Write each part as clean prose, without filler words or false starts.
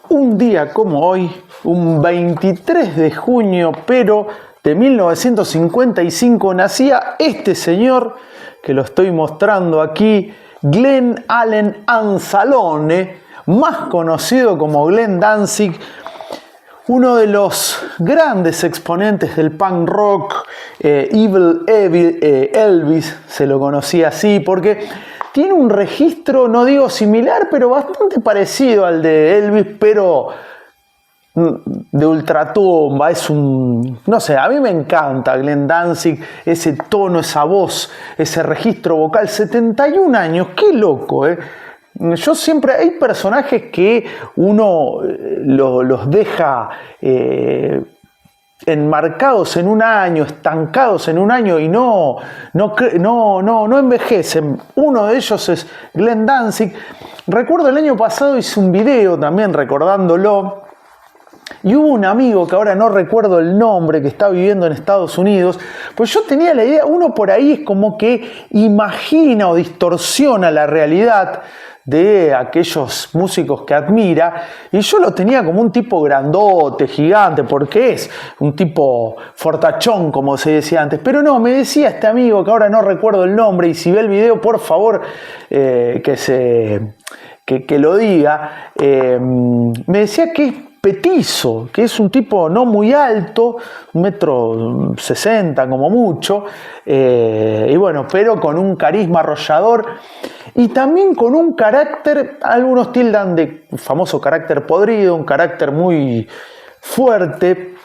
Un día como hoy, un 23 de junio, pero de 1955, nacía este señor, que lo estoy mostrando aquí, Glenn Allen Anzalone, más conocido como Glenn Danzig, uno de los grandes exponentes del punk rock. Evil Elvis se lo conocía así porque tiene un registro, no digo similar, pero bastante parecido al de Elvis, pero de ultratumba. Es no sé, a mí me encanta Glenn Danzig, ese tono, esa voz, ese registro vocal. 71 años, qué loco, ¿eh? Yo siempre, hay personajes que uno los deja enmarcados en un año, estancados en un año y no envejecen. Uno de ellos es Glenn Danzig. Recuerdo el año pasado hice un video también recordándolo, y hubo un amigo que ahora no recuerdo el nombre, que está viviendo en Estados Unidos. Pues yo tenía la idea, uno por ahí es como que imagina o distorsiona la realidad de aquellos músicos que admira, y yo lo tenía como un tipo grandote, gigante, porque es un tipo fortachón, como se decía antes. Pero no, me decía este amigo, que ahora no recuerdo el nombre, y si ve el video, por favor, que lo diga, me decía que es petizo, que es un tipo no muy alto, 1,60 m como mucho, y bueno, pero con un carisma arrollador y también con un carácter, algunos tildan de famoso carácter podrido, un carácter muy fuerte,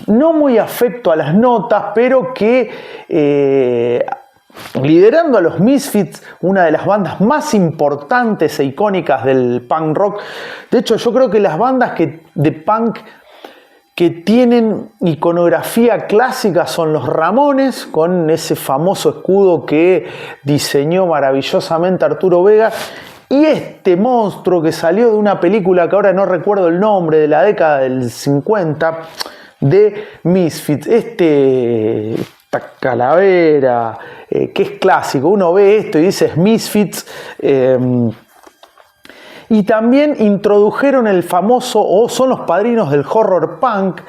no muy afecto a las notas, pero que liderando a los Misfits, una de las bandas más importantes e icónicas del punk rock. De hecho, yo creo que las bandas de punk que tienen iconografía clásica son los Ramones, con ese famoso escudo que diseñó maravillosamente Arturo Vega, y este monstruo que salió de una película que ahora no recuerdo el nombre, de la década del 50, de Misfits, esta calavera, que es clásico. Uno ve esto y dice Misfits. Y también introdujeron el famoso, o son los padrinos del horror punk,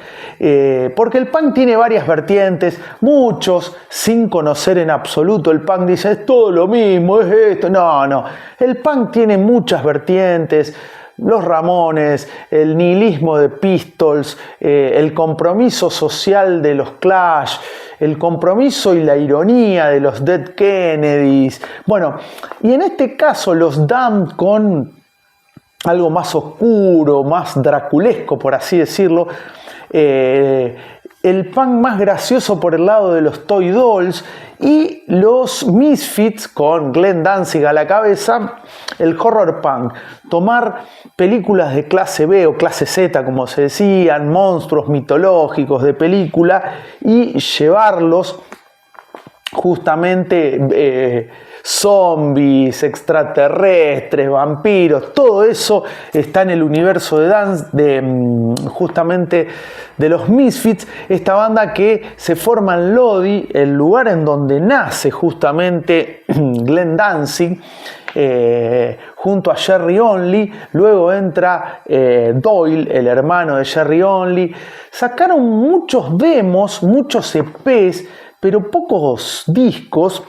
porque el punk tiene varias vertientes. Muchos, sin conocer en absoluto el punk, dicen es todo lo mismo, es esto. No, el punk tiene muchas vertientes. Los Ramones, el nihilismo de Pistols, el compromiso social de los Clash, el compromiso y la ironía de los Dead Kennedys. Bueno, y en este caso los Damned, con algo más oscuro, más draculesco, por así decirlo. El punk más gracioso por el lado de los Toy Dolls, y los Misfits, con Glenn Danzig a la cabeza, el horror punk. Tomar películas de clase B o clase Z, como se decían, monstruos mitológicos de película, y llevarlos justamente zombies, extraterrestres, vampiros, todo eso está en el universo justamente de los Misfits, esta banda que se forma en Lodi, el lugar en donde nace justamente Glenn Danzig, junto a Jerry Only. Luego entra Doyle, el hermano de Jerry Only. Sacaron muchos demos, muchos EPs, pero pocos discos.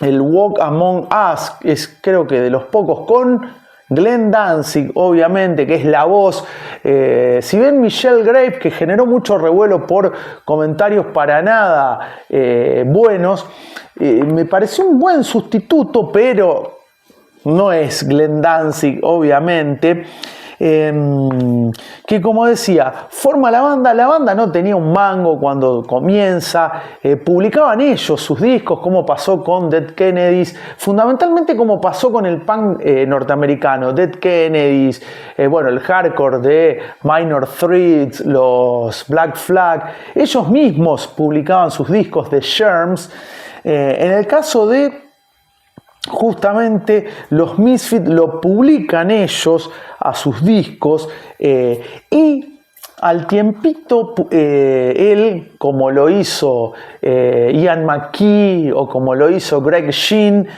El Walk Among Us es, creo que, de los pocos, con Glenn Danzig, obviamente, que es la voz. Si ven Michelle Graves, que generó mucho revuelo por comentarios para nada buenos, me pareció un buen sustituto, pero no es Glenn Danzig, obviamente. Que, como decía, forma la banda no tenía un mango cuando comienza, publicaban ellos sus discos, como pasó con Dead Kennedys, fundamentalmente como pasó con el punk norteamericano, Dead Kennedys, bueno, el hardcore de Minor Threats, los Black Flag, ellos mismos publicaban sus discos de Germs. En el caso de justamente los Misfits, lo publican ellos a sus discos, y al tiempito él, como lo hizo Ian McKee o como lo hizo Greg Ginn,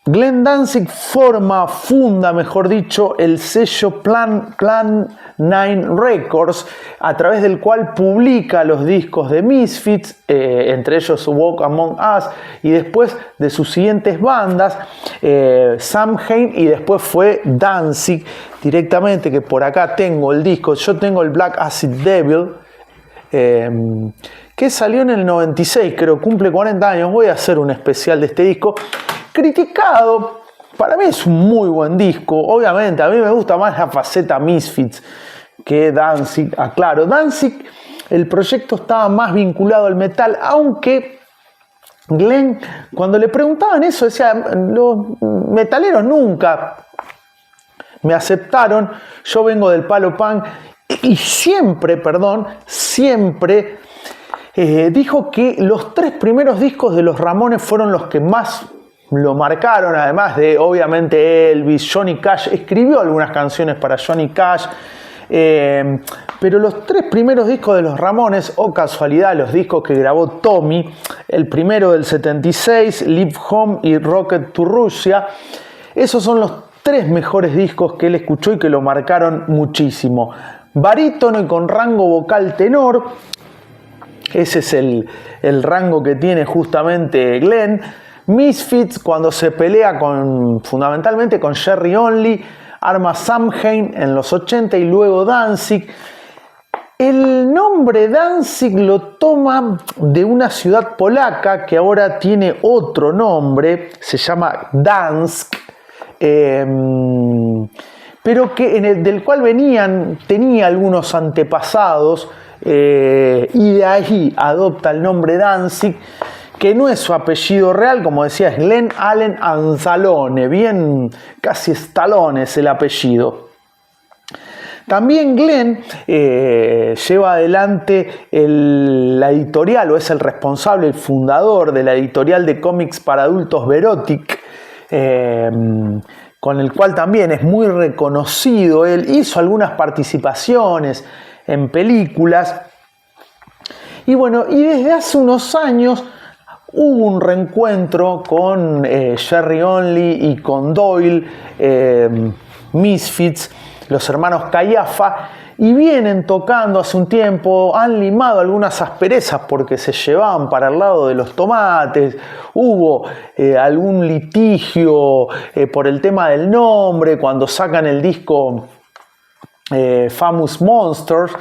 Glenn Danzig funda, mejor dicho, el sello Plan 9 Records, a través del cual publica los discos de Misfits, entre ellos Walk Among Us, y después de sus siguientes bandas, Samhain, y después fue Danzig directamente, que por acá tengo el disco. Yo tengo el Black Acid Devil, que salió en el 96, creo, cumple 40 años. Voy a hacer un especial de este disco. Criticado, para mí es un muy buen disco. Obviamente, a mí me gusta más la faceta Misfits que Danzig. Aclaro, Danzig, el proyecto estaba más vinculado al metal, aunque Glenn, cuando le preguntaban eso, decía: los metaleros nunca me aceptaron, yo vengo del palo punk. Y siempre dijo que los 3 primeros discos de los Ramones fueron los que más lo marcaron, además de, obviamente, Elvis. Johnny Cash escribió algunas canciones para Johnny Cash, pero los 3 primeros discos de los Ramones, o casualidad, los discos que grabó Tommy, el primero del 76, Leave Home y Rocket to Russia, esos son los 3 mejores discos que él escuchó y que lo marcaron muchísimo. Barítono y con rango vocal tenor, ese es el rango que tiene justamente Glenn. Misfits, cuando se pelea fundamentalmente con Jerry Only, arma Samhain en los 80 y luego Danzig. El nombre Danzig lo toma de una ciudad polaca que ahora tiene otro nombre, se llama Gdansk, pero del cual tenía algunos antepasados, y de ahí adopta el nombre Danzig, que no es su apellido real, como decía, es Glenn Allen Anzalone, bien casi Stallone es el apellido. También Glenn lleva adelante la editorial, o es el responsable, el fundador de la editorial de cómics para adultos Verotic, con el cual también es muy reconocido. Él hizo algunas participaciones en películas. Y bueno, y desde hace unos años hubo un reencuentro con Jerry Only y con Doyle, Misfits, los hermanos Caiafa, y vienen tocando hace un tiempo. Han limado algunas asperezas porque se llevaban para el lado de los tomates. Hubo algún litigio por el tema del nombre cuando sacan el disco Famous Monsters.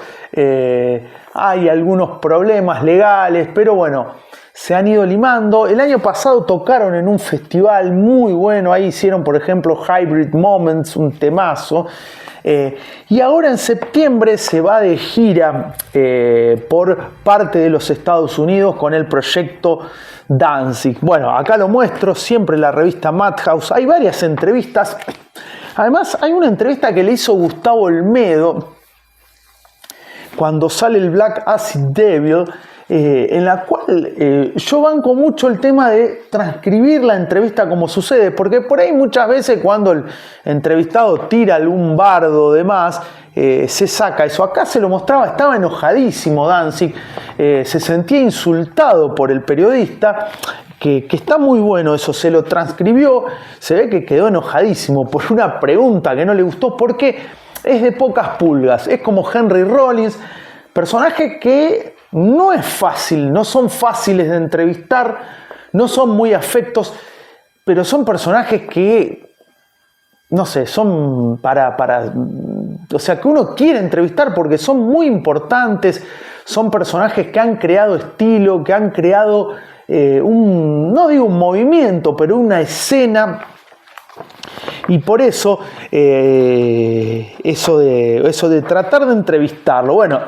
Hay algunos problemas legales, pero bueno, se han ido limando. El año pasado tocaron en un festival muy bueno, ahí hicieron por ejemplo Hybrid Moments, un temazo, y ahora en septiembre se va de gira por parte de los Estados Unidos con el proyecto Danzig. Bueno, acá lo muestro, siempre en la revista Madhouse, hay varias entrevistas. Además hay una entrevista que le hizo Gustavo Olmedo cuando sale el Black Acid Devil, en la cual yo banco mucho el tema de transcribir la entrevista como sucede, porque por ahí muchas veces cuando el entrevistado tira algún bardo de más, se saca eso. Acá se lo mostraba, estaba enojadísimo Danzig, se sentía insultado por el periodista, que está muy bueno eso, se lo transcribió, se ve que quedó enojadísimo por una pregunta que no le gustó, porque es de pocas pulgas, es como Henry Rollins, personaje que no es fácil, no son fáciles de entrevistar, no son muy afectos, pero son personajes que, no sé, son o sea, que uno quiere entrevistar porque son muy importantes, son personajes que han creado estilo, que han creado no digo un movimiento, pero una escena. Y por eso, eso de tratar de entrevistarlo. Bueno,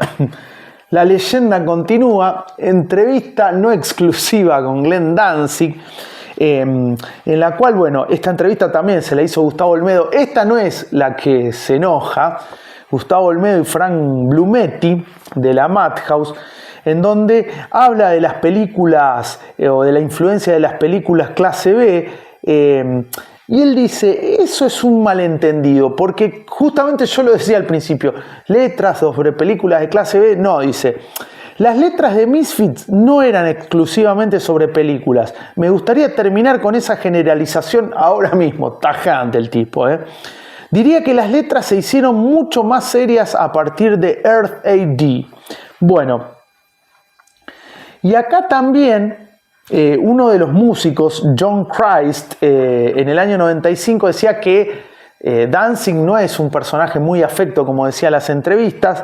la leyenda continúa. Entrevista no exclusiva con Glenn Danzig, en la cual, bueno, esta entrevista también se la hizo Gustavo Olmedo. Esta no es la que se enoja. Gustavo Olmedo y Frank Blumetti de la Madhouse, en donde habla de las películas o de la influencia de las películas clase B, y él dice, eso es un malentendido, porque justamente yo lo decía al principio, letras sobre películas de clase B, no, dice, Las letras de Misfits no eran exclusivamente sobre películas. Me gustaría terminar con esa generalización ahora mismo. Tajante el tipo, Diría que las letras se hicieron mucho más serias a partir de Earth AD. Bueno, y acá también uno de los músicos, John Christ, en el año 95 decía que Danzig no es un personaje muy afecto, como decía en las entrevistas.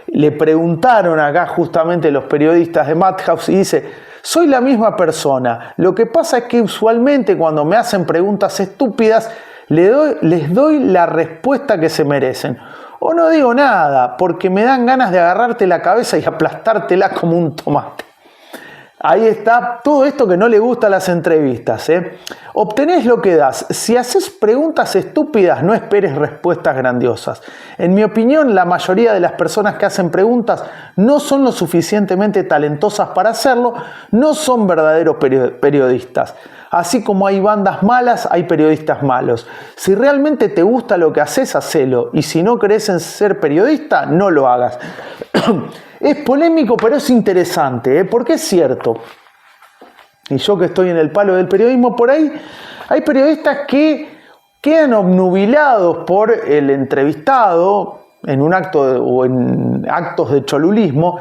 Le preguntaron acá justamente los periodistas de Madhouse y dice: soy la misma persona, lo que pasa es que usualmente cuando me hacen preguntas estúpidas les doy la respuesta que se merecen, o no digo nada porque me dan ganas de agarrarte la cabeza y aplastártela como un tomate. Ahí está todo esto que no le gusta a las entrevistas, Obtenés lo que das. Si haces preguntas estúpidas, no esperes respuestas grandiosas. En mi opinión, la mayoría de las personas que hacen preguntas no son lo suficientemente talentosas para hacerlo, no son verdaderos periodistas. Así como hay bandas malas, hay periodistas malos. Si realmente te gusta lo que haces, hacelo. Y si no crees en ser periodista, no lo hagas. Es polémico, pero es interesante, porque es cierto. Y yo que estoy en el palo del periodismo, por ahí hay periodistas que quedan obnubilados por el entrevistado en un acto o en actos de cholulismo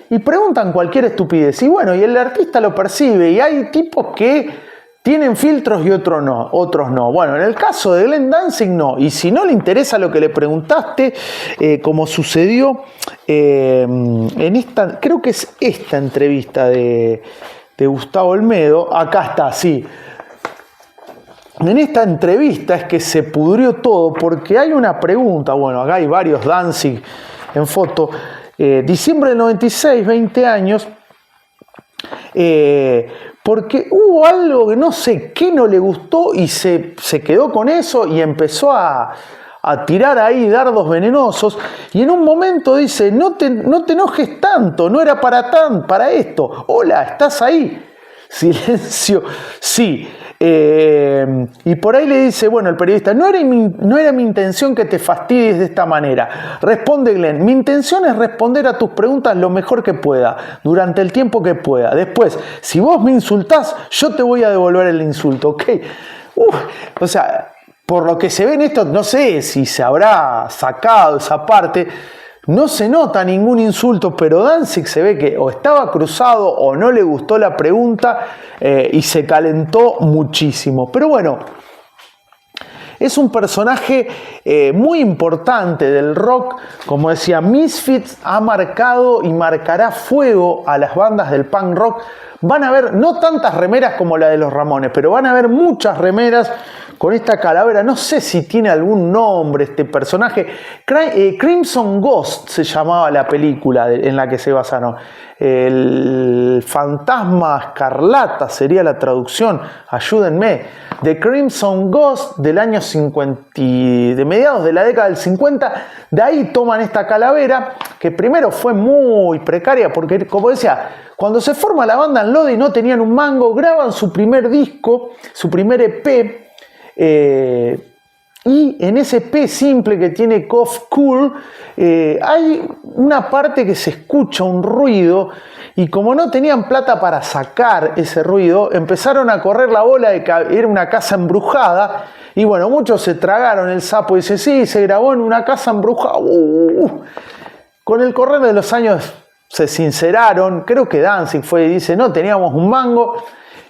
y preguntan cualquier estupidez. Y bueno, y el artista lo percibe, y hay tipos que tienen filtros y otros no. Bueno, en el caso de Glenn Danzig no. Y si no le interesa lo que le preguntaste, como sucedió en esta, creo que es esta entrevista de Gustavo Olmedo, acá está, sí. En esta entrevista es que se pudrió todo porque hay una pregunta, bueno, acá hay varios Danzig en foto, diciembre del 96, 20 años, porque hubo algo que no sé qué no le gustó y se quedó con eso y empezó a tirar ahí dardos venenosos, y en un momento dice: no te enojes tanto, no era para esto. Hola, ¿estás ahí? Silencio, sí. Y por ahí le dice, bueno, el periodista: no era mi intención que te fastidies de esta manera. Responde Glenn: mi intención es responder a tus preguntas lo mejor que pueda, durante el tiempo que pueda. Después, si vos me insultás, yo te voy a devolver el insulto, ¿ok? O sea, por lo que se ve en esto, no sé si se habrá sacado esa parte, no se nota ningún insulto, pero Danzig se ve que o estaba cruzado o no le gustó la pregunta y se calentó muchísimo. Pero bueno, es un personaje muy importante del rock. Como decía, Misfits ha marcado y marcará fuego a las bandas del punk rock. Van a haber no tantas remeras como la de los Ramones, pero van a haber muchas remeras con esta calavera. No sé si tiene algún nombre este personaje. Crimson Ghost se llamaba la película en la que se basaron. El fantasma escarlata sería la traducción, ayúdenme. The Crimson Ghost del año 50, de mediados de la década del 50. De ahí toman esta calavera, que primero fue muy precaria porque, como decía, cuando se forma la banda en Lodi no tenían un mango, graban su primer disco, su primer EP, y en ese EP simple que tiene Cough Cool, hay una parte que se escucha un ruido, y como no tenían plata para sacar ese ruido, empezaron a correr la bola de que era una casa embrujada, y bueno, muchos se tragaron el sapo y dicen: sí, se grabó en una casa embrujada. Con el correr de los años se sinceraron, creo que Danzig fue y dice: no teníamos un mango,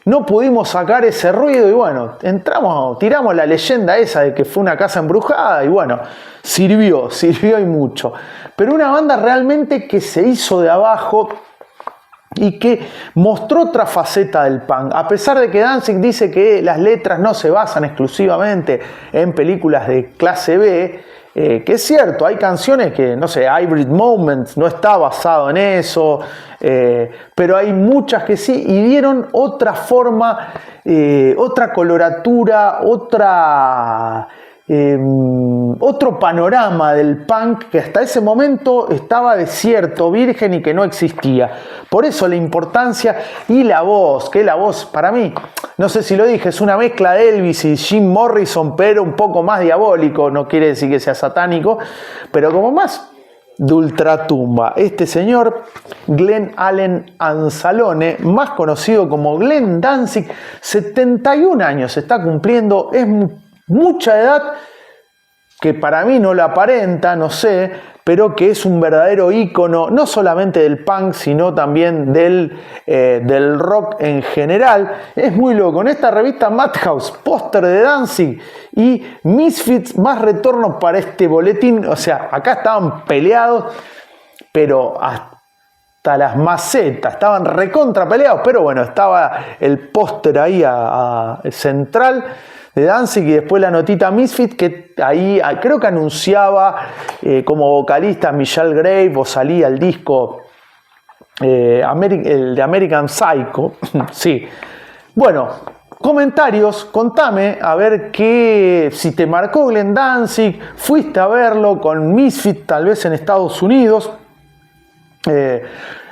no pudimos sacar ese ruido, y bueno, tiramos la leyenda esa de que fue una casa embrujada, y bueno, sirvió y mucho. Pero una banda realmente que se hizo de abajo y que mostró otra faceta del punk, a pesar de que Danzig dice que las letras no se basan exclusivamente en películas de clase B, que es cierto, hay canciones que, no sé, Hybrid Moments no está basado en eso, pero hay muchas que sí, y dieron otra forma, otra coloratura, otro panorama del punk que hasta ese momento estaba desierto, virgen y que no existía. Por eso la importancia y la voz, que la voz para mí, no sé si lo dije, es una mezcla de Elvis y Jim Morrison, pero un poco más diabólico, no quiere decir que sea satánico, pero como más de ultratumba. Este señor, Glenn Allen Anzalone, más conocido como Glenn Danzig, 71 años está cumpliendo, es mucha edad que para mí no la aparenta, no sé, pero que es un verdadero ícono, no solamente del punk, sino también del rock en general. Es muy loco. En esta revista Madhouse, póster de Danzig y Misfits, más retorno para este boletín. O sea, acá estaban peleados, pero hasta las macetas, estaban recontra peleados, pero bueno, estaba el póster ahí central de Danzig y después la notita Misfit, que ahí creo que anunciaba como vocalista Michelle Grave, o salía el disco el de American Psycho. Sí. Bueno, comentarios, contame a ver si te marcó Glenn Danzig, fuiste a verlo con Misfit tal vez en Estados Unidos.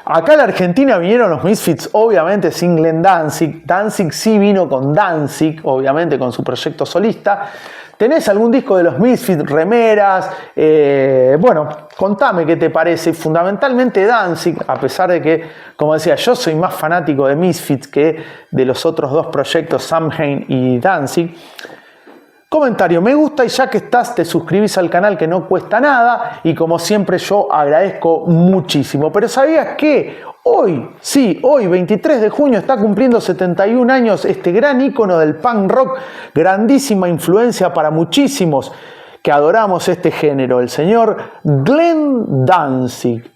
Acá en la Argentina vinieron los Misfits, obviamente sin Glenn Danzig. Danzig sí vino con Danzig, obviamente con su proyecto solista. ¿Tenés algún disco de los Misfits, remeras? Bueno, contame qué te parece. Fundamentalmente Danzig, a pesar de que, como decía, yo soy más fanático de Misfits que de los otros dos proyectos, Samhain y Danzig. Comentario, me gusta, y ya que estás te suscribís al canal, que no cuesta nada, y como siempre yo agradezco muchísimo. Pero ¿sabías que hoy, sí, hoy 23 de junio está cumpliendo 71 años este gran ícono del punk rock, grandísima influencia para muchísimos que adoramos este género, el señor Glenn Danzig?